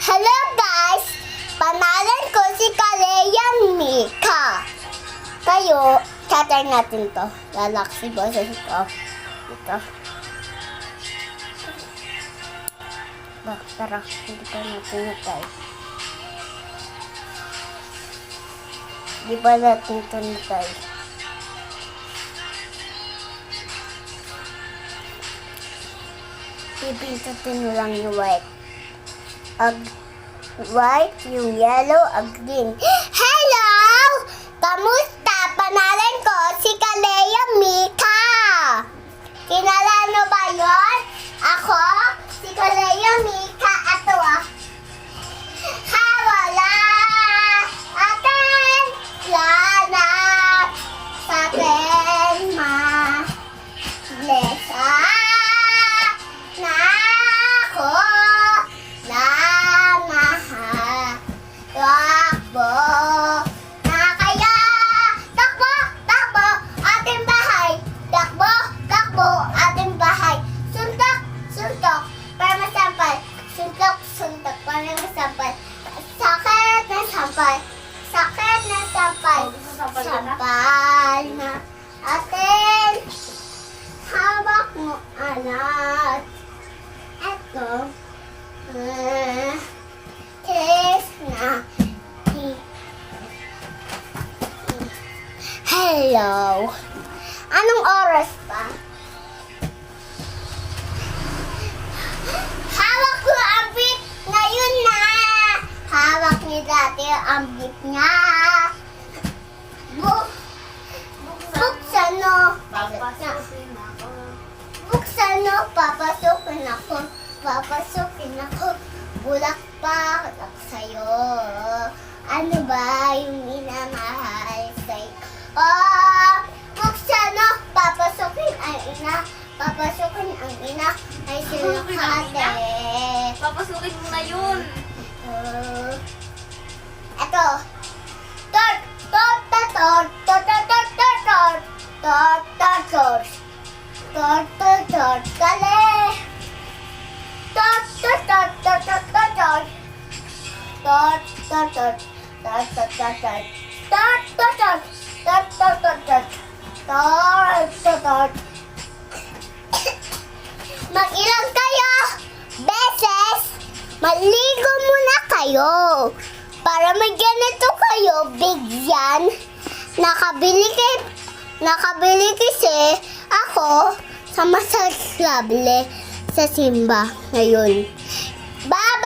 Hello guys! Panalan ko si Kaleyan Mika. Kayo, chatay natin to. Galaxy boses ito. Ito. Tara, hindi pa natin natay. Hindi pa natin ito natay. Pipintutin mo lang yung white. White, yung yellow, green. Hello! Kamusta? Panalan ko si Kalea Mika. Kilala mo ba yun? Ako, si Kalea Mika. Ato Wala! Atin! Lana! Sa atin, bless na ako na takbo na kaya takbo ating bahay takbo ating bahay suntok para masampal suntok para masampal sakit na sampal sampal na atin hawak mo anak eto kiss na hello. Anong oras pa? Hawak ko ang beep ngayon na. Hawak ni dati ang beep niya. Buksan o. Papasukin ako. Bulak pa sa'yo. Ano ba yung minamahal sa'yo? Buksan o. Papasukin ang ina. Ay sinakate. Papasukin mo na yun. Eto. Tort. Kale. Mag-ilang kayo beses, maligo muna kayo. Para may ganito kayo, bigyan. Nakabili kasi ako sa massage lovely sa Simba ngayon. Bye!